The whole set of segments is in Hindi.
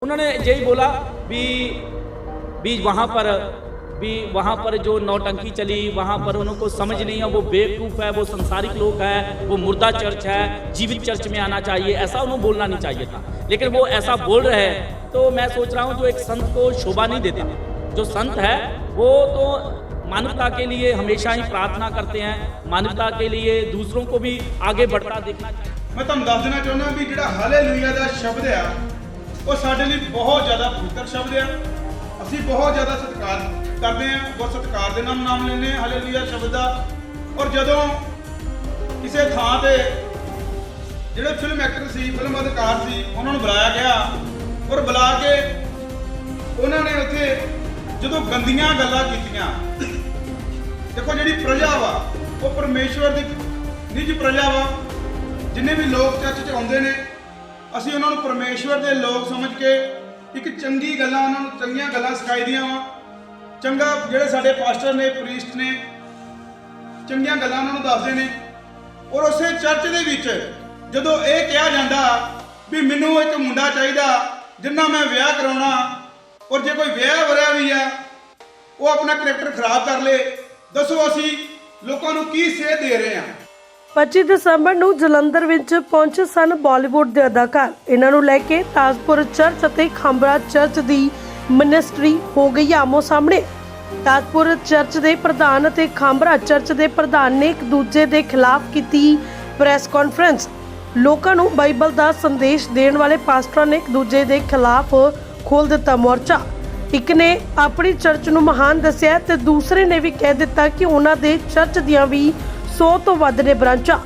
उन्होंने यही बोला भी वहाँ पर जो नौटंकी चली वहाँ पर उनको समझ नहीं है, वो बेवकूफ़ है, वो संसारिक लोग है, वो मुर्दा चर्च है, जीवित चर्च में आना चाहिए, ऐसा उन्हें बोलना नहीं चाहिए था। लेकिन वो ऐसा बोल रहे हैं तो मैं सोच रहा हूँ जो एक संत को शोभा नहीं देते। जो संत है वो तो मानवता के लिए हमेशा ही प्रार्थना करते हैं, मानवता के लिए दूसरों को भी आगे बढ़ता देखना चाहिए। मैं तुहानू दस देना चाहुंदा भी जिहड़ा हालेलुया दा शब्द है वो साडे लई बहुत ज़्यादा पवित्र शब्द है। असीं बहुत ज़्यादा सत्कार करते हैं, बहुत सत्कार दे नाम लेने हालेलुया शब्द का। और जदों किसी थां ते जिहड़े फिल्म एक्टर सी, फिल्म अदाकार सी, उन्होंने बुलाया गया और बुला के उन्होंने उत्थे जदों गंदियां गल्लां कीतियां। देखो जिहड़ी प्रजा वा वो परमेश्वर दी निज प्रजा वा। जिन्ने भी लोग चर्च च आउंदे ने असीं उन्हां नूं परमेश्वर दे लोग समझ के एक चंगी गल्लां उन्हां नूं चंगीआं गल्लां सिखाई दियां वा। चंगा जिहड़े साडे पास्टर ने, प्रीस्ट ने, चंगीआं गल्लां उन्हां नूं दसदे ने। और उसे चर्च दे विच जदों इह किहा जांदा भी मैनूं एक मुंडा चाहीदा जिन्ना मैं विआह कराउणा, और जे कोई विआह वरिਆ भी है वो अपना करैक्टर खराब कर ले, दसो असीं लोकां नूं की सेध दे रहे हां। 25 ਦਸੰਬਰ ਨੂੰ ਜਲੰਧਰ ਵਿੱਚ ਪਹੁੰਚੇ ਸਨ ਬਾਲੀਵੁੱਡ ਦੇ ਅਦਾਕਾਰ। ਇਹਨਾਂ ਨੂੰ ਲੈ ਕੇ ਤਾਜਪੁਰ ਚਰਚ ਅਤੇ ਖੰਬਰਾ ਚਰਚ ਦੀ ਮਿਨਿਸਟਰੀ ਹੋ ਗਈ ਆਮੋ ਸਾਹਮਣੇ। ਤਾਜਪੁਰ ਚਰਚ ਦੇ ਪ੍ਰਧਾਨ ਅਤੇ ਖੰਬਰਾ ਚਰਚ ਦੇ ਪ੍ਰਧਾਨ ਨੇ ਇੱਕ ਦੂਜੇ ਦੇ ਖਿਲਾਫ ਕੀਤੀ ਪ੍ਰੈਸ ਕਾਨਫਰੰਸ। ਲੋਕਾਂ ਨੂੰ ਬਾਈਬਲ ਦਾ ਸੰਦੇਸ਼ ਦੇਣ ਵਾਲੇ ਪਾਸਟਰਾਂ ਨੇ ਇੱਕ ਦੂਜੇ ਦੇ ਖਿਲਾਫ ਖੋਲ ਦਿੱਤਾ ਮੋਰਚਾ। ਇੱਕ ਨੇ ਆਪਣੀ ਚਰਚ ਨੂੰ ਮਹਾਨ ਦੱਸਿਆ ਤੇ ਦੂਸਰੇ ਨੇ ਵੀ ਕਹਿ ਦਿੱਤਾ ਕਿ ਉਹਨਾਂ ਦੇ ਚਰਚ ਦੀਆਂ ਵੀ 100 ਤੋਂ ਵੱਧ ਨੇ ਬ੍ਰਾਂਚਾਂ।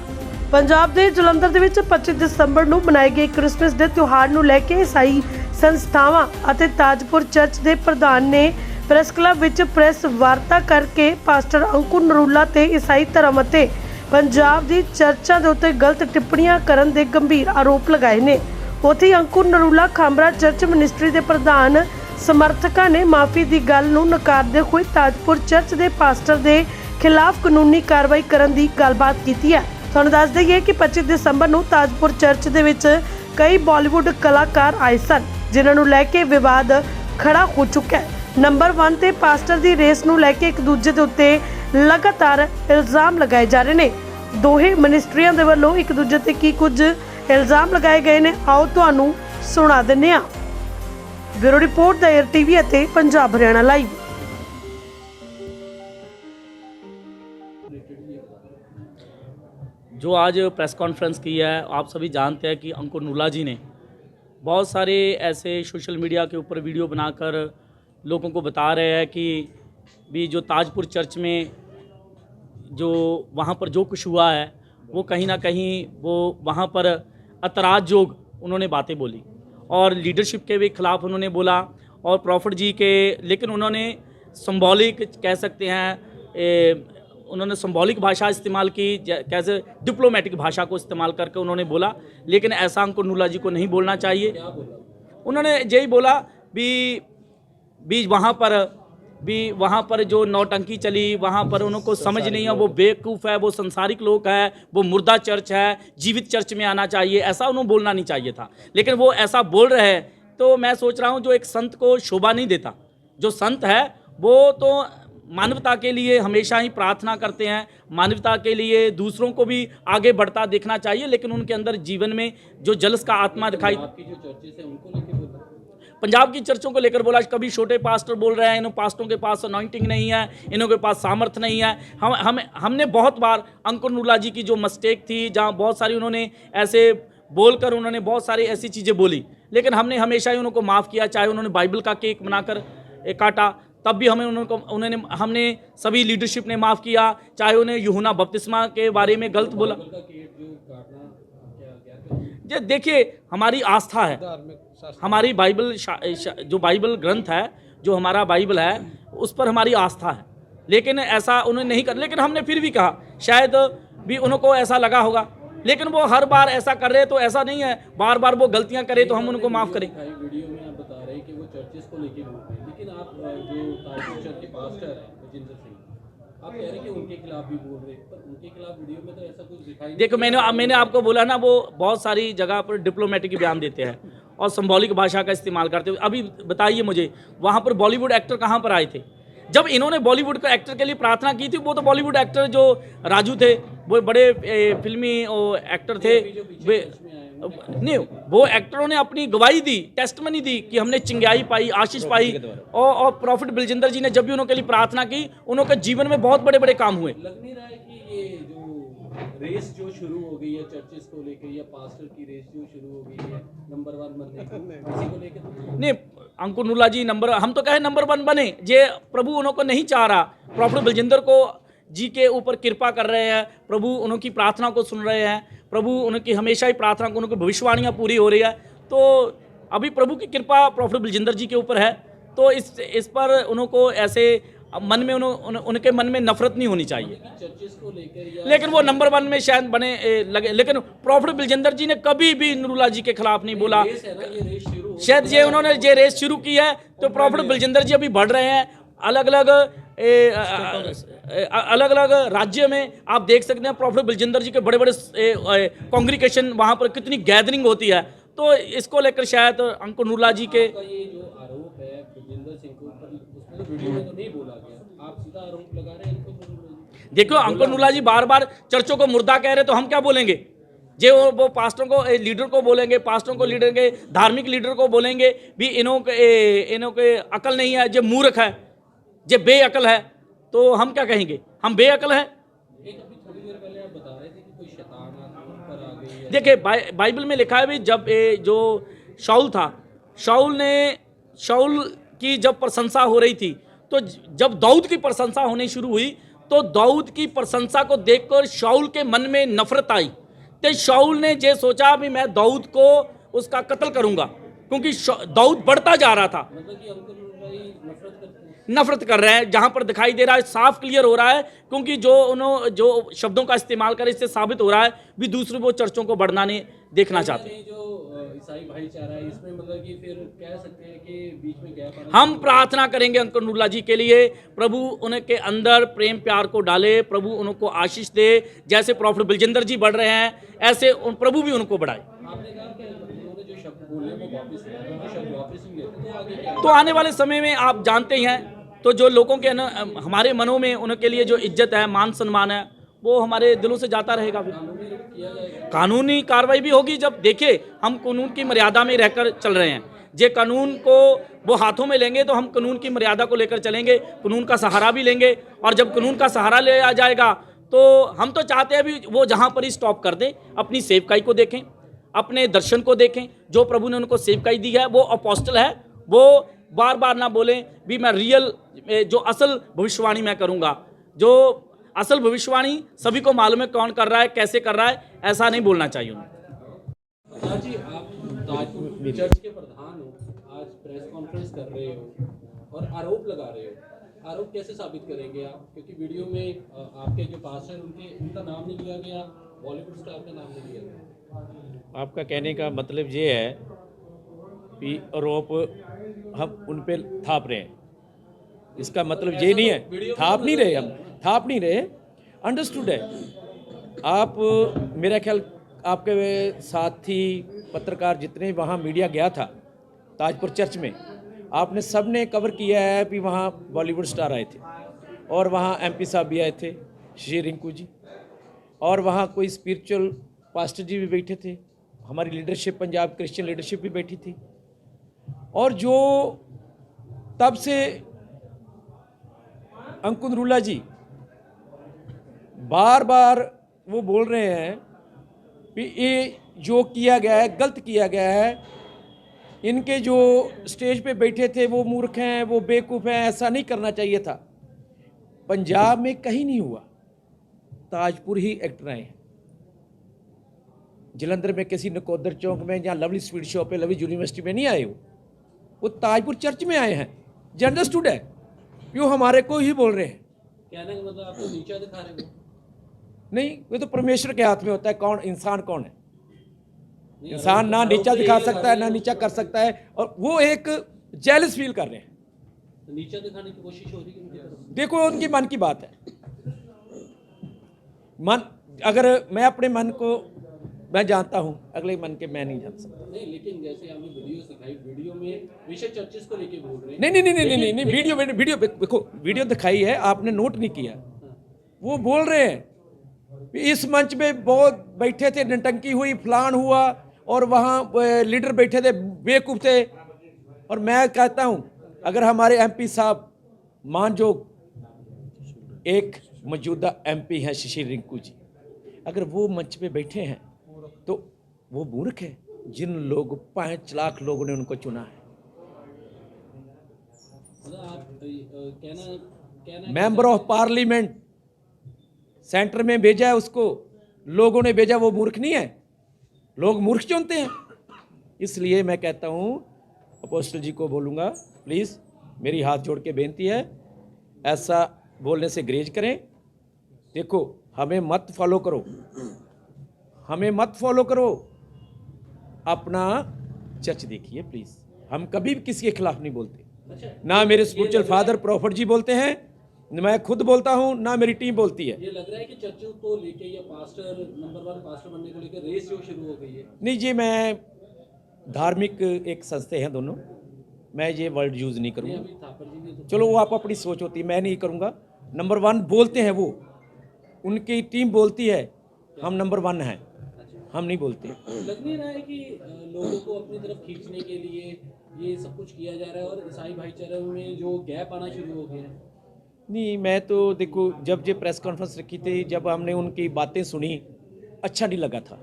ਪੰਜਾਬ ਦੇ ਜਲੰਧਰ ਦੇ ਵਿੱਚ 25 ਦਸੰਬਰ ਨੂੰ ਮਨਾਏ ਗਏ ਕ੍ਰਿਸਮਸ ਦੇ ਤਿਉਹਾਰ ਨੂੰ ਲੈ ਕੇ ਈਸਾਈ ਸੰਸਥਾਵਾਂ ਅਤੇ ਤਾਜਪੁਰ ਚਰਚ ਦੇ ਪ੍ਰਧਾਨ ਨੇ ਪ੍ਰੈਸ ਕਲੱਬ ਵਿੱਚ ਪ੍ਰੈਸ ਵਾਰਤਾ ਕਰਕੇ ਪਾਸਟਰ ਅੰਕੁਰ ਨਰੂਲਾ ਤੇ ਈਸਾਈ ਧਰਮ ਅਤੇ ਪੰਜਾਬ ਦੀ ਚਰਚਾਂ ਦੇ ਉੱਤੇ ਗਲਤ ਟਿੱਪਣੀਆਂ ਕਰਨ ਦੇ ਗੰਭੀਰ ਆਰੋਪ ਲਗਾਏ ਨੇ। ਉੱਥੇ ਹੀ ਅੰਕੁਰ ਨਰੂਲਾ ਖਾਂਬਰਾ ਚਰਚ ਮਿਨਿਸਟਰੀ ਦੇ ਪ੍ਰਧਾਨ ਸਮਰਥਕਾਂ ਨੇ ਮਾਫੀ ਦੀ ਗੱਲ ਨੂੰ ਨਕਾਰਦੇ ਹੋਏ ਤਾਜਪੁਰ ਚਰਚ ਦੇ ਪਾਸਟਰ ਦੇ ਖਿਲਾਫ ਕਾਨੂੰਨੀ ਕਾਰਵਾਈ ਕਰਨ ਦੀ ਗੱਲਬਾਤ ਕੀਤੀ ਹੈ। ਤੁਹਾਨੂੰ ਦੱਸ ਦਈਏ ਕਿ 25 ਦਸੰਬਰ ਨੂੰ ਤਾਜਪੁਰ ਚਰਚ ਦੇ ਵਿੱਚ ਕਈ ਬਾਲੀਵੁੱਡ ਕਲਾਕਾਰ ਆਏ ਸਨ, ਜਿਨ੍ਹਾਂ ਨੂੰ ਲੈ ਕੇ ਵਿਵਾਦ ਖੜਾ ਹੋ ਚੁੱਕਾ ਹੈ। ਨੰਬਰ 1 ਤੇ ਪਾਸਟਰ ਦੀ ਰੇਸ ਨੂੰ ਲੈ ਕੇ ਇੱਕ ਦੂਜੇ ਦੇ ਉੱਤੇ ਲਗਾਤਾਰ ਇਲਜ਼ਾਮ ਲਗਾਏ ਜਾ ਰਹੇ ਨੇ। ਦੋਹੇ ਮਿਨਿਸਟਰੀਆਂ ਦੇ ਵੱਲੋਂ ਇੱਕ ਦੂਜੇ ਤੇ ਕੀ ਕੁਝ ਇਲਜ਼ਾਮ ਲਗਾਏ ਗਏ ਨੇ, ਆਓ ਤੁਹਾਨੂੰ ਸੁਣਾ ਦਿੰਦੇ ਹਾਂ। ਬਿਊਰੋ ਰਿਪੋਰਟ ਦਾ ਏਅਰ ਟੀਵੀ ਅਤੇ ਪੰਜਾਬ ਹਰਿਆਣਾ ਲਾਈਵ। जो आज प्रेस कॉन्फ्रेंस की है, आप सभी जानते हैं कि अंकुर नूला जी ने बहुत सारे ऐसे सोशल मीडिया के ऊपर वीडियो बनाकर लोगों को बता रहे हैं कि भी जो ताजपुर चर्च में जो वहाँ पर जो कुछ हुआ है वो कहीं ना कहीं वो वहाँ पर ऐतराज़ योग उन्होंने बातें बोली और लीडरशिप के भी खिलाफ उन्होंने बोला और प्रॉफिट जी के, लेकिन उन्होंने सिंबॉलिक कह सकते हैं, उन्होंने सिंबॉलिक भाषा इस्तेमाल की, कैसे डिप्लोमेटिक भाषा को इस्तेमाल करके उन्होंने बोला। लेकिन ऐसा अंकुर नूला जी को नहीं बोलना चाहिए। उन्होंने यही बोला भी वहाँ पर जो नौटंकी चली वहाँ पर उनको समझ नहीं है, वो बेवकूफ़ है, वो संसारिक लोग है, वो मुर्दा चर्च है, जीवित चर्च में आना चाहिए, ऐसा उन्हें बोलना नहीं चाहिए था। लेकिन वो ऐसा बोल रहे हैं तो मैं सोच रहा हूँ जो एक संत को शोभा नहीं देता। जो संत है वो तो मानवता के लिए हमेशा ही प्रार्थना करते हैं, मानवता के लिए दूसरों को भी आगे बढ़ता देखना चाहिए। लेकिन उनके अंदर जीवन में जो जलस का आत्मा दिखाई, पंजाब की चर्चों को लेकर बोला। कभी छोटे पास्टर बोल रहे हैं इन पास्टरों के पास अनॉइंटिंग नहीं है, इन्हों के पास सामर्थ्य नहीं है। हमने बहुत बार अंकुर नूला जी की जो मिस्टेक थी, जहाँ बहुत सारी उन्होंने ऐसे बोलकर उन्होंने बहुत सारी ऐसी चीज़ें बोली, लेकिन हमने हमेशा ही उनको माफ़ किया। चाहे उन्होंने बाइबल का केक बनाकर काटा तब भी हमने सभी लीडरशिप ने माफ़ किया। चाहे उन्हें यूहन्ना बपतिस्मा के बारे में गलत बोला। ये देखिए हमारी आस्था है, हमारी बाइबल जो बाइबल ग्रंथ है, जो हमारा बाइबल है, उस पर हमारी आस्था है। लेकिन ऐसा उन्होंने नहीं कर, लेकिन हमने फिर भी कहा, शायद भी उनको ऐसा लगा होगा, लेकिन वो हर बार ऐसा कर रहे तो ऐसा नहीं है बार बार वो गलतियां करे तो हम उनको माफ़ करें। वीडियो में आप बता रहे हैं कि वो चर्चेस को लेके बोल रहे हैं, लेकिन आप जो ताजपुर चर्च के पास्टर हैं बजिंदर सिंह, आप कह रहे हैं कि उनके खिलाफ भी बोल रहे हैं, पर उनके खिलाफ वीडियो में तो ऐसा कुछ दिखाई। देखो मैंने आपको बोला ना, वो बहुत सारी जगह पर डिप्लोमेटिक बयान देते हैं और सिंबॉलिक भाषा का इस्तेमाल करते हुए। अभी बताइए मुझे, वहाँ पर बॉलीवुड एक्टर कहाँ पर आए थे? जब इन्होंने बॉलीवुड के एक्टर के लिए प्रार्थना की थी, वो तो बॉलीवुड एक्टर जो राजू थे, वो बड़े फिल्मी एक्टर थे, नहीं, वो एक्टरों ने अपनी गवाही दी, टेस्टमनी दी कि हमने चिंगाई पाई, आशीष पाई। और प्रॉफिट बलजिंदर जी ने जब भी उनके लिए प्रार्थना की, उनके जीवन में बहुत बड़े बड़े काम हुए। लग नहीं रहा है कि ये जो रेस जो शुरू हो गई है चर्चेस को लेकर, या पास्टर की रेस जो शुरू हो गई है नंबर 1 बनने की, इसी को लेकर? नहीं, अंकुर नूला जी हम तो कहे नंबर 1 बने, जे प्रभु उनको नहीं चाह रहा। प्रॉफिट बलजिंदर को जी के ऊपर कृपा कर रहे हैं, प्रभु उनकी प्रार्थना को सुन रहे हैं, प्रभु उनकी हमेशा ही प्रार्थना को, उनकी भविष्यवाणियाँ पूरी हो रही है। तो अभी प्रभु की कृपा प्रॉफिट बलजिंदर जी के ऊपर है, तो इस पर उनको ऐसे मन में उनके मन में नफरत नहीं होनी चाहिए। चर्चेस को लेकर, लेकिन वो नंबर 1 में शायद बने लगे, लेकिन प्रॉफिट बलजिंदर जी ने कभी भी नूरुल्लाह जी के खिलाफ नहीं बोला। शायद ये उन्होंने ये रेस शुरू की है, तो प्रॉफिट बलजिंदर जी अभी बढ़ रहे हैं अलग अलग राज्य में। आप देख सकते हैं प्रॉफिट बलजिंदर जी के बड़े बड़े कांग्रीगेशन, वहाँ पर कितनी गैदरिंग होती है। तो इसको लेकर शायद अंकुर नूरुल्लाह जी के ये जो आरोप है बलजिंदर सिंह के ऊपर, उसमें तो वीडियो में तो नहीं बोला गया, आप सीधा आरोप लगा रहे हैं इनको। देखो, अंकुर नूरुल्लाह जी बार बार चर्चों को मुर्दा कह रहे, तो हम क्या बोलेंगे? जे वो पास्टरों को, लीडर को बोलेंगे, पास्टरों को, लीडर के धार्मिक लीडर को बोलेंगे भी इन्हों के अकल नहीं है, जे मूर्ख है, जे बेअकल है, तो हम क्या कहेंगे? हम बेअकल है। एक अभी थोड़ी देर पहले आप बता रहे थे कि कोई शैतान ऊपर आ गई है। देखिए, बाइबल में लिखा है भी, जब जो शाऊल था, शाऊल की जब प्रशंसा हो रही थी, तो जब दाऊद की प्रशंसा होनी शुरू हुई, तो दाऊद की प्रशंसा को देखकर शाऊल के मन में नफरत आई। तो शाऊल ने ये सोचा भी मैं दाऊद को उसका कत्ल करूंगा, क्योंकि दाऊद बढ़ता जा रहा था। मतलब कि अंकुर नफरत करते हैं, नफरत कर रहे हैं, जहां पर दिखाई दे रहा है, साफ क्लियर हो रहा है, क्योंकि जो शब्दों का इस्तेमाल करे, इससे साबित हो रहा है भी दूसरे वो चर्चों को बढ़ना नहीं देखना चाहते। जो ईसाई भाईचारा है, इसमें मतलब कि फिर कह सकते हैं कि बीच में गैप आ रहा है। हम प्रार्थना करेंगे अंकुर नूरुल्लाह जी के लिए, प्रभु उनके अंदर प्रेम प्यार को डाले, प्रभु उनको आशीष दे। जैसे प्रॉफिट बलजिंदर जी बढ़ रहे हैं, ऐसे प्रभु भी उनको बढ़ाए। आपने कहा कि उन्होंने जो शब्द बोले वो वापस ले, वो शब्द वापस नहीं लेते, तो आगे क्या? तो आने वाले समय में आप जानते ही हैं, तो जो लोगों के हमारे मनों में उनके लिए जो इज्जत है, मान सम्मान है, वो हमारे दिलों से जाता रहेगा। फिर कानूनी कार्रवाई भी होगी। जब देखिए, हम कानून की मर्यादा में रहकर चल रहे हैं, जे कानून को वो हाथों में लेंगे तो हम कानून की मर्यादा को लेकर चलेंगे, कानून का सहारा भी लेंगे। और जब कानून का सहारा लिया जाएगा, तो हम तो चाहते हैं भी वो जहाँ पर ही स्टॉप कर दें, अपनी सेवकाई को देखें, अपने दर्शन को देखें। जो प्रभु ने उनको सेवकाई दी है, वो अपोस्टल है, वो बार बार ना बोलें भी मैं रियल जो असल भविष्यवाणी मैं करूँगा। जो असल भविष्यवाणी सभी को मालूम है कौन कर रहा है, कैसे कर रहा है, ऐसा नहीं बोलना चाहिए उन्हें। जी, आप ताजपुर चर्च के प्रधान हो, आज प्रेस कॉन्फ्रेंस कर रहे हो और आरोप लगा रहे हो। आरोप कैसे साबित करेंगे आप? क्योंकि वीडियो में आपके जो पास्टर उनका नाम नहीं लिया गया, बॉलीवुड स्टार का नाम नहीं लिया गया। आपका कहने का मतलब ये है कि आरोप हम उन पे थाप रहे हैं, इसका मतलब ये नहीं है। थाप नहीं रहे, हम थाप नहीं रहे, अंडरस्टूड है। आप मेरा ख्याल आपके साथी पत्रकार जितने वहाँ मीडिया गया था ताजपुर चर्च में, आपने सब ने कवर किया है कि वहाँ बॉलीवुड स्टार आए थे, और वहाँ एमपी साहब भी आए थे, श्री रिंकू जी, और वहाँ कोई स्पिरिचुअल पास्टर जी भी बैठे थे, हमारी लीडरशिप, पंजाब क्रिश्चियन लीडरशिप भी बैठी थी। और जो तब से अंकुर नूरुल्लाह जी बार बार वो बोल रहे हैं कि ये जो किया गया है गलत किया गया है, इनके जो स्टेज पे बैठे थे वो मूर्ख हैं, वो बेवकूफ़ हैं, ऐसा नहीं करना चाहिए था। पंजाब में कहीं नहीं हुआ, ताजपुर ही एक्टर आए हैं। जलंधर में किसी नकोदर चौक में या लवली स्वीट शॉप पे, लवली यूनिवर्सिटी में नहीं आए वो ताजपुर चर्च में आए हैं। जो अंडरस्टूड है, क्यों हमारे को ही बोल रहे हैं। कहने का मतलब आपको नीचा दिखा रहे हो? नहीं, वो तो परमेश्वर के हाथ में होता है कौन इंसान कौन है। इंसान ना नीचा दिखा सकता है, ना नीचा कर सकता है, और वो एक जेलस फील कर रहे हैं। तो नीचा दिखाने की कोशिश हो रही है उनकी तरफ। देखो, उनकी मन की बात है। मन, अगर मैं अपने मन को मैं जानता हूँ, अगले मन के मैं नहीं जान सकता। नहीं, लेकिन जैसे हमने वीडियो दिखाई, वीडियो में विषय चर्चिस को लेके बोल रहे हैं। नहीं, वीडियो देखो, वीडियो दिखाई है, आपने नोट नहीं किया। वो बोल रहे हैं इस मंच पे बहुत बैठे थे, नटंकी हुई, फलान हुआ, और वहाँ लीडर बैठे थे, बेवकूफ़ थे। और मैं कहता हूँ अगर हमारे एमपी साहब मान जो एक मौजूदा एमपी हैं शशि रिंकू जी, अगर वो मंच पे बैठे हैं तो वो मूर्ख है जिन लोग 5 लाख लोगों ने उनको चुना है। मतलब आप कहना मेंबर ऑफ पार्लियामेंट सेंटर में भेजा है उसको, लोगों ने भेजा, वो मूर्ख नहीं है? लोग मूर्ख चुनते हैं। इसलिए मैं कहता हूँ अपोस्टल जी को बोलूँगा, प्लीज़ मेरी हाथ जोड़ के बेनती है, ऐसा बोलने से ग्रेज करें। देखो, हमें मत फॉलो करो, हमें मत फॉलो करो, अपना चर्च देखिए प्लीज़। हम कभी भी किसी के खिलाफ नहीं बोलते, ना मेरे स्पिरिचुअल फादर प्रॉफिट जी बोलते हैं, मैं खुद बोलता हूँ, ना मेरी टीम बोलती है। ये लग रहा है कि चर्चों को लेके या पास्टर नंबर 1 पास्टर बनने को लेकर रेस जो शुरू हो गई है। नहीं जी, मैं धार्मिक एक संस्थे हैं दोनों, मैं ये वर्ड यूज़ नहीं करूँगा। अभी थापर जी ने तो चलो वो आप अपनी सोच होती है, मैं नहीं करूँगा। नंबर 1 बोलते हैं वो, उनकी टीम बोलती है हम नंबर 1 हैं, हम नहीं बोलते। लग नहीं रहा है कि लोगों को अपनी तरफ खींचने के लिए ये सब कुछ किया जा रहा है और ईसाई भाईचारे में जो गैप आना शुरू हो गया है? नहीं, मैं तो देखो, जब ये प्रेस कॉन्फ्रेंस रखी थी, जब हमने उनकी बातें सुनी, अच्छा नहीं लगा था।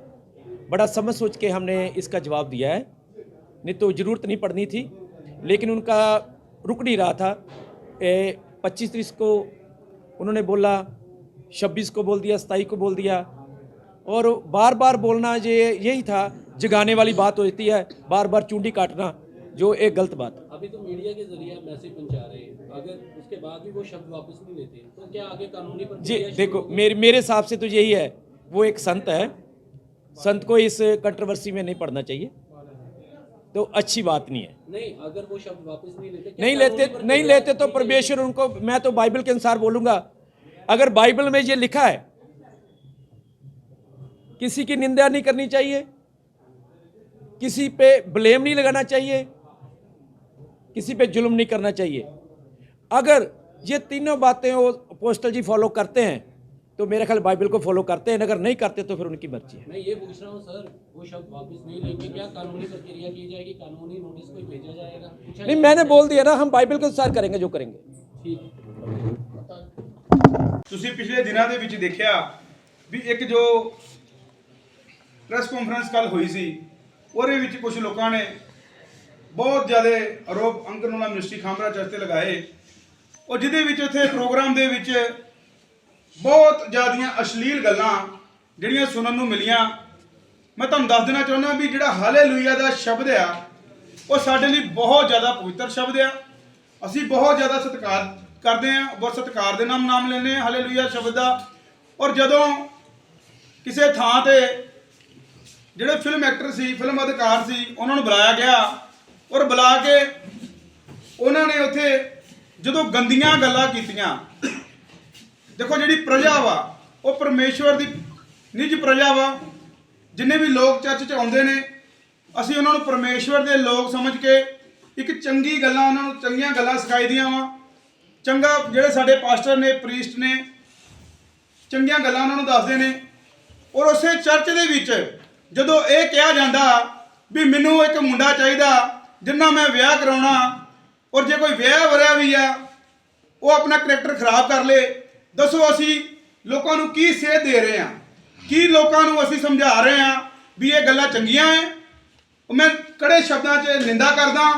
बड़ा समझ सोच के हमने इसका जवाब दिया है, नहीं तो ज़रूरत नहीं पड़नी थी। लेकिन उनका रुक नहीं रहा था। 25-30 को उन्होंने बोला, 26 को बोल दिया, 27 को बोल दिया, और बार बार बोलना यही था। जगाने वाली बात होती है, बार बार चूंडी काटना, जो एक गलत बात। अभी तो मीडिया के जरिए आप मैसेज पहुंचा रहे हैं, अगर उसके बाद भी वो शब्द वापस नहीं लेते तो क्या आगे कानूनी जी प्रक्रिया शुरू देखो, होगी? मेरे हिसाब से तो यही है, वो एक संत है, संत को इस कंट्रोवर्सी में नहीं पढ़ना चाहिए, तो अच्छी बात नहीं है। नहीं, अगर वो शब्द वापस नहीं लेते, क्या नहीं कानूनी लेते प्रक्रिया तो की परमेश्वर उनको, मैं तो बाइबल के अनुसार बोलूंगा, अगर बाइबल में ये लिखा है किसी की निंदा नहीं करनी चाहिए, किसी पे ब्लेम नहीं लगाना चाहिए, किसी पे जुल्म नहीं करना चाहिए, अगर ये तीनों बातें वो अपोस्टल जी फॉलो करते हैं तो मेरे ख्याल बाइबल को फॉलो करते हैं, अगर नहीं करते तो फिर उनकी मर्जी है। मैं ये पूछ रहा हूँ सर, वो शब्द वापस नहीं लेंगे, क्या कानूनी प्रक्रिया की जाएगी, कानूनी नोटिस कोई भेजा जाएगा? पूछा नहीं, मैंने बोल दिया ना, हम बाइबल के अनुसार करेंगे जो करेंगे। ठीक। ਤੁਸੀਂ ਪਿਛਲੇ ਦਿਨਾਂ ਦੇ ਵਿੱਚ ਦੇਖਿਆ ਵੀ ਇੱਕ ਜੋ ਪ੍ਰੈਸ ਕਾਨਫਰੰਸ ਕੱਲ ਹੋਈ ਸੀ, ਉਹਦੇ ਵਿੱਚ ਕੁਝ ਲੋਕਾਂ ਨੇ ਬਹੁਤ ਜ਼ਿਆਦਾ ਆਰੋਪ ਅੰਕਨੂਲਾ ਮਿਨਿਸਟਰੀ ਖਾਂਬਰਾ ਚਰਚ ਤੇ ਲਗਾਏ, ਔਰ ਜਿਹਦੇ ਵਿੱਚ ਉੱਥੇ ਪ੍ਰੋਗਰਾਮ ਦੇ ਵਿੱਚ ਬਹੁਤ ਜ਼ਿਆਦੀਆਂ ਅਸ਼ਲੀਲ ਗੱਲਾਂ ਜਿਹੜੀਆਂ ਸੁਣਨ ਨੂੰ ਮਿਲੀਆਂ। ਮੈਂ ਤੁਹਾਨੂੰ ਦੱਸ ਦੇਣਾ ਚਾਹੁੰਦਾ ਵੀ ਜਿਹੜਾ ਹਾਲੇਲੂਇਆ ਦਾ ਸ਼ਬਦ ਆ, ਉਹ ਸਾਡੇ ਲਈ ਬਹੁਤ ਜ਼ਿਆਦਾ ਪਵਿੱਤਰ ਸ਼ਬਦ ਆ। ਅਸੀਂ ਬਹੁਤ ਜ਼ਿਆਦਾ ਸਤਿਕਾਰ ਕਰਦੇ ਹਾਂ, ਬਹੁਤ ਸਤਿਕਾਰ ਦੇ ਨਾਲ ਨਾਮ ਲੈਂਦੇ ਹਾਂ ਹਾਲੇਲੂਇਆ ਸ਼ਬਦ ਦਾ। ਔਰ ਜਦੋਂ ਕਿਸੇ ਥਾਂ ਤੇ ਜਿਹੜੇ ਫਿਲਮ ਐਕਟਰ ਸੀ, ਫਿਲਮ ਅਦਾਕਾਰ ਸੀ, ਉਹਨਾਂ ਨੂੰ ਬੁਲਾਇਆ ਗਿਆ, ਔਰ ਬੁਲਾ ਕੇ ਉਹਨਾਂ ਨੇ ਉੱਥੇ ਜਦੋਂ ਗੰਦੀਆਂ ਗੱਲਾਂ ਕੀਤੀਆਂ। ਦੇਖੋ, ਜਿਹੜੀ ਪ੍ਰਜਾ ਵਾ ਉਹ ਪਰਮੇਸ਼ਵਰ ਦੀ ਨਿੱਜ ਪ੍ਰਜਾ ਵਾ। ਜਿੰਨੇ ਵੀ ਲੋਕ ਚਰਚ 'ਚ ਆਉਂਦੇ ਨੇ, ਅਸੀਂ ਉਹਨਾਂ ਨੂੰ ਪਰਮੇਸ਼ਵਰ ਦੇ ਲੋਕ ਸਮਝ ਕੇ ਇੱਕ ਚੰਗੀ ਗੱਲਾਂ, ਉਹਨਾਂ ਨੂੰ ਚੰਗੀਆਂ ਗੱਲਾਂ ਸਿਖਾਈ ਦੀਆਂ ਵਾ। ਚੰਗਾ ਜਿਹੜੇ ਸਾਡੇ ਪਾਸਟਰ ਨੇ, ਪ੍ਰੀਸਟ ਨੇ, ਚੰਗੀਆਂ ਗੱਲਾਂ ਉਹਨਾਂ ਨੂੰ ਦੱਸਦੇ ਨੇ। ਔਰ ਉਸੇ ਚਰਚ ਦੇ ਵਿੱਚ ਜਦੋਂ ਇਹ ਕਿਹਾ ਜਾਂਦਾ ਵੀ ਮੈਨੂੰ ਇੱਕ ਮੁੰਡਾ ਚਾਹੀਦਾ ਜਿੰਨਾ ਮੈਂ ਵਿਆਹ ਕਰਾਉਣਾ, ਔਰ ਜੇ ਕੋਈ ਵਿਆਹ ਵਰਿਆ ਵੀ ਆ ਉਹ ਆਪਣਾ ਕਰੈਕਟਰ ਖਰਾਬ ਕਰ ਲੇ, ਦੱਸੋ ਅਸੀਂ ਲੋਕਾਂ ਨੂੰ ਕੀ ਸੇਧ ਦੇ ਰਹੇ ਹਾਂ? ਕੀ ਲੋਕਾਂ ਨੂੰ ਅਸੀਂ ਸਮਝਾ ਰਹੇ ਹਾਂ ਵੀ ਇਹ ਗੱਲਾਂ ਚੰਗੀਆਂ ਹੈ? ਮੈਂ ਕੜੇ ਸ਼ਬਦਾਂ 'ਚ ਨਿੰਦਾ ਕਰਦਾ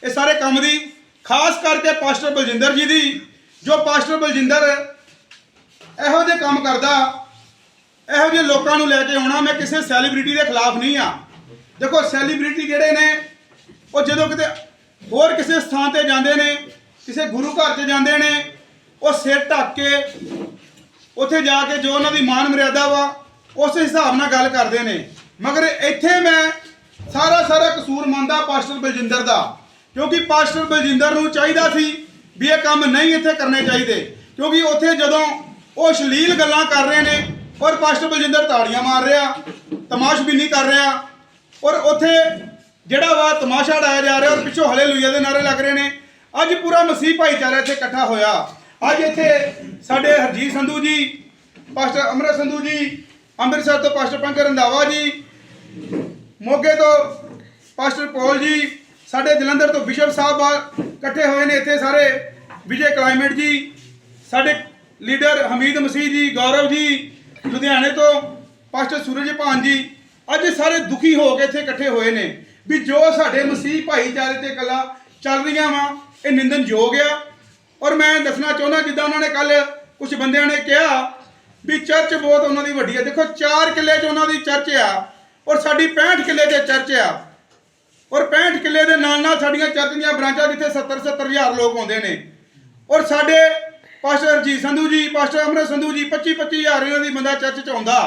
ਇਹ ਸਾਰੇ ਕੰਮ ਦੀ, ਖਾਸ ਕਰਕੇ ਪਾਸਟਰ ਬਲਜਿੰਦਰ ਜੀ ਦੀ। ਜੋ ਪਾਸਟਰ ਬਲਜਿੰਦਰ ਇਹੋ ਜਿਹੇ ਕੰਮ ਕਰਦਾ, ਇਹੋ ਜਿਹੇ ਲੋਕਾਂ ਨੂੰ ਲੈ ਕੇ ਆਉਣਾ। ਮੈਂ ਕਿਸੇ ਸੈਲੀਬ੍ਰਿਟੀ ਦੇ ਖਿਲਾਫ ਨਹੀਂ ਆ। ਦੇਖੋ, ਸੈਲੀਬ੍ਰਿਟੀ ਜਿਹੜੇ ਨੇ ਉਹ ਜਦੋਂ ਕਿਤੇ ਹੋਰ ਕਿਸੇ ਸਥਾਨ ਤੇ ਜਾਂਦੇ ਨੇ, ਕਿਸੇ ਗੁਰੂ ਘਰ 'ਚ ਜਾਂਦੇ ਨੇ, ਉਹ ਸਿਰ ਢੱਕ ਕੇ ਉੱਥੇ ਜਾ ਕੇ ਜੋ ਉਹਨਾਂ ਦੀ ਮਾਨ ਮਰਿਆਦਾ ਵਾ ਉਸ ਹਿਸਾਬ ਨਾਲ ਗੱਲ ਕਰਦੇ ਨੇ। ਮਗਰ ਇੱਥੇ ਮੈਂ ਸਾਰਾ ਕਸੂਰ ਮੰਨਦਾ ਪਾਸਟਰ ਬਲਜਿੰਦਰ ਦਾ, ਕਿਉਂਕਿ ਪਾਸਟਰ ਬਲਜਿੰਦਰ ਨੂੰ ਚਾਹੀਦਾ ਸੀ ਵੀ ਇਹ ਕੰਮ ਨਹੀਂ ਇੱਥੇ ਕਰਨੇ ਚਾਹੀਦੇ। ਕਿਉਂਕਿ ਉੱਥੇ ਜਦੋਂ ਉਹ ਅਸ਼ਲੀਲ ਗੱਲਾਂ ਕਰ ਰਹੇ ਨੇ, ਔਰ ਪਾਸਟਰ ਬਲਜਿੰਦਰ ਤਾੜੀਆਂ ਮਾਰ ਰਿਹਾ, ਤਮਾਸ਼ਬੀਨੀ ਕਰ ਰਿਹਾ, ਔਰ ਉੱਥੇ ਜਿਹੜਾ ਵਾ ਤਮਾਸ਼ਾ ਉਡਾਇਆ ਜਾ ਰਿਹਾ ਔਰ ਪਿੱਛੋਂ ਹਾਲੇਲੂਇਆ ਦੇ ਨਾਰੇ ਲੱਗ ਰਹੇ ਨੇ। ਅੱਜ ਪੂਰਾ ਮਸੀਹ ਭਾਈਚਾਰਾ ਇੱਥੇ ਇਕੱਠਾ ਹੋਇਆ। ਅੱਜ ਇੱਥੇ ਸਾਡੇ ਹਰਜੀਤ ਸੰਧੂ ਜੀ, ਪਾਸਟਰ ਅਮਰਤ ਸੰਧੂ ਜੀ, ਅੰਮ੍ਰਿਤਸਰ ਤੋਂ ਪਾਸਟਰ ਪੰਕਜ ਰੰਧਾਵਾ ਜੀ, ਮੋਗੇ ਤੋਂ ਪਾਸਟਰ ਪੌਲ ਜੀ, ਸਾਡੇ ਜਲੰਧਰ ਤੋਂ ਬਿਸ਼ਪ ਸਾਹਿਬ ਇਕੱਠੇ ਹੋਏ ਨੇ ਇੱਥੇ ਸਾਰੇ, ਵਿਜੇ ਕਲਾਈਮੇਟ ਜੀ, ਸਾਡੇ ਲੀਡਰ ਹਮੀਦ ਮਸੀਹ ਜੀ, ਗੌਰਵ ਜੀ, ਲੁਧਿਆਣੇ ਤੋਂ ਪਾਸਟਰ ਸੂਰਜ ਭਾਨ ਜੀ, ਅੱਜ ਸਾਰੇ ਦੁਖੀ ਹੋ ਕੇ ਇੱਥੇ ਇਕੱਠੇ ਹੋਏ ਨੇ ਵੀ ਜੋ ਸਾਡੇ ਮਸੀਹ ਭਾਈਚਾਰੇ ਤੇ ਗੱਲਾਂ ਚੱਲ ਰਹੀਆਂ ਵਾ ਇਹ ਨਿੰਦਣਯੋਗ ਆ। ਔਰ ਮੈਂ ਦੱਸਣਾ ਚਾਹੁੰਦਾ, ਜਿੱਦਾਂ ਉਹਨਾਂ ਨੇ ਕੱਲ ਕੁਝ ਬੰਦਿਆਂ ਨੇ ਕਿਹਾ ਵੀ ਚਰਚ ਬਹੁਤ ਉਹਨਾਂ ਦੀ ਵੱਡੀ ਆ। ਦੇਖੋ 4 ਕਿੱਲੇ 'ਚ ਉਹਨਾਂ ਦੀ ਚਰਚ ਆ ਔਰ ਸਾਡੀ 65 ਕਿੱਲੇ 'ਤੇ ਚਰਚ ਆ, ਔਰ 65 ਕਿੱਲੇ ਦੇ ਨਾਲ ਨਾਲ ਸਾਡੀਆਂ ਚਰਚ ਦੀਆਂ ਬ੍ਰਾਂਚਾਂ ਜਿੱਥੇ 70-70 ਹਜ਼ਾਰ ਲੋਕ ਆਉਂਦੇ ਨੇ, ਔਰ ਸਾਡੇ ਪਾਸਟਰ ਹਰਜੀਤ ਸੰਧੂ ਜੀ, ਪਾਸਟਰ ਅਮਰਤ ਸੰਧੂ ਜੀ 25-25 ਹਜ਼ਾਰ ਇਹਨਾਂ ਦੀ ਬੰਦਾ ਚਰਚ 'ਚ ਆਉਂਦਾ।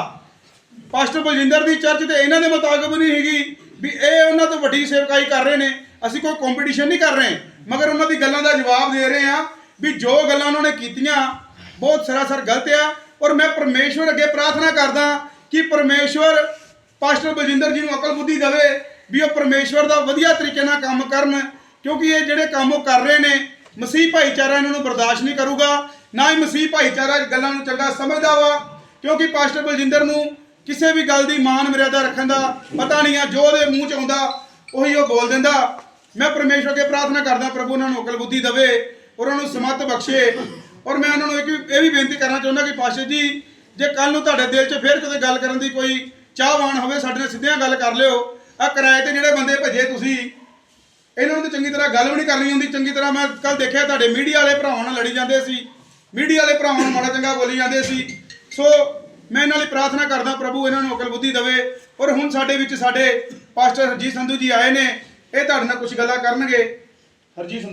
ਪਾਸਟਰ ਬਲਜਿੰਦਰ ਦੀ ਚਰਚ ਤੇ ਇਹਨਾਂ ਦੇ ਮੁਤਾਬਕ ਨਹੀਂ ਹੈਗੀ ਵੀ ਇਹ ਉਹਨਾਂ ਤੋਂ ਵੱਡੀ ਸੇਵਕਾਈ ਕਰ ਰਹੇ ਨੇ। ਅਸੀਂ ਕੋਈ ਕੰਪੀਟੀਸ਼ਨ ਨਹੀਂ ਕਰ ਰਹੇ, ਮਗਰ ਉਹਨਾਂ ਦੀ ਗੱਲਾਂ ਦਾ ਜਵਾਬ ਦੇ ਰਹੇ ਹਾਂ ਵੀ ਜੋ ਗੱਲਾਂ ਉਹਨਾਂ ਨੇ ਕੀਤੀਆਂ ਬਹੁਤ ਸਰਾਸਰ ਗਲਤ ਆ। ਔਰ ਮੈਂ ਪਰਮੇਸ਼ਵਰ ਅੱਗੇ ਪ੍ਰਾਰਥਨਾ ਕਰਦਾ ਕਿ ਪਰਮੇਸ਼ਵਰ ਪਾਸਟਰ ਬਲਜਿੰਦਰ ਜੀ ਨੂੰ ਅਕਲ ਬੁੱਧੀ ਦੇਵੇ ਵੀ ਉਹ ਪਰਮੇਸ਼ਵਰ ਦਾ ਵਧੀਆ ਤਰੀਕੇ ਨਾਲ ਕੰਮ ਕਰਨ, ਕਿਉਂਕਿ ਇਹ ਜਿਹੜੇ ਕੰਮ ਉਹ ਕਰ ਰਹੇ ਨੇ ਮਸੀਹ ਭਾਈਚਾਰਾ ਇਹਨਾਂ ਨੂੰ ਬਰਦਾਸ਼ਤ ਨਹੀਂ ਕਰੂਗਾ, ਨਾ ਹੀ ਮਸੀਹ ਭਾਈਚਾਰਾ ਗੱਲਾਂ ਨੂੰ ਚੰਗਾ ਸਮਝਦਾ ਵਾ, ਕਿਉਂਕਿ ਪਾਸਟਰ ਬਲਜਿੰਦਰ ਨੂੰ ਕਿਸੇ ਵੀ ਗੱਲ ਦੀ ਮਾਨ ਮਰਿਆਦਾ ਰੱਖਣ ਦਾ ਪਤਾ ਨਹੀਂ ਆ, ਜੋ ਉਹਦੇ ਮੂੰਹ 'ਚ ਆਉਂਦਾ ਉਹੀ ਉਹ ਬੋਲ ਦਿੰਦਾ। ਮੈਂ ਪਰਮੇਸ਼ਵਰ ਅੱਗੇ ਪ੍ਰਾਰਥਨਾ ਕਰਦਾ ਪ੍ਰਭੂ ਉਹਨਾਂ ਨੂੰ ਅਕਲ ਬੁੱਧੀ ਦੇਵੇ ਔਰ ਉਹਨਾਂ ਨੂੰ ਸਮੱਤ ਬਖਸ਼ੇ। ਔਰ ਮੈਂ ਉਹਨਾਂ ਨੂੰ ਇਹ ਵੀ ਬੇਨਤੀ ਕਰਨਾ ਚਾਹੁੰਦਾ ਕਿ ਪਾਸਟਰ ਜੀ ਜੇ ਕੱਲ ਨੂੰ ਤੁਹਾਡੇ ਦਿਲ 'ਚ ਫਿਰ ਕਿਤੇ ਗੱਲ ਕਰਨ ਦੀ ਕੋਈ ਚਾਹਵਾਨ ਹੋਵੇ ਸਾਡੇ ਨਾਲ ਸਿੱਧੀਆਂ ਗੱਲ ਕਰ ਲਿਓ। ਆ ਕਿਰਾਏ ਤੇ ਜਿਹੜੇ ਬੰਦੇ ਭੇਜੇ ਤੁਸੀਂ, ਇਹਨਾਂ ਨੂੰ ਤਾਂ ਚੰਗੀ ਤਰ੍ਹਾਂ ਗੱਲ ਵੀ ਨਹੀਂ ਕਰਨੀ ਹੁੰਦੀ ਚੰਗੀ ਤਰ੍ਹਾਂ। ਮੈਂ ਕੱਲ ਦੇਖਿਆ ਤੁਹਾਡੇ ਮੀਡੀਆ ਵਾਲੇ ਭਰਾਵਾਂ ਨਾਲ ਲੜੀ ਜਾਂਦੇ ਸੀ, ਮੀਡੀਆ ਵਾਲੇ ਭਰਾਵਾਂ ਨੂੰ ਮਾੜਾ ਚੰਗਾ ਬੋਲੀ ਜਾਂਦੇ ਸੀ। ਸੋ ਮੈਂ ਇਹਨਾਂ ਲਈ ਪ੍ਰਾਰਥਨਾ ਕਰਦਾ ਪ੍ਰਭੂ ਇਹਨਾਂ ਨੂੰ ਅਕਲ ਬੁੱਧੀ ਦੇਵੇ। ਔਰ ਹੁਣ ਸਾਡੇ ਵਿੱਚ ਸਾਡੇ ਪਾਸਟਰ ਹਰਜੀਤ ਸੰਧੂ ਜੀ ਆਏ ਨੇ, ਇਹ ਤੁਹਾਡੇ ਨਾਲ ਕੁਝ ਗੱਲਾਂ ਕਰਨਗੇ। ਹਰਜੀਤ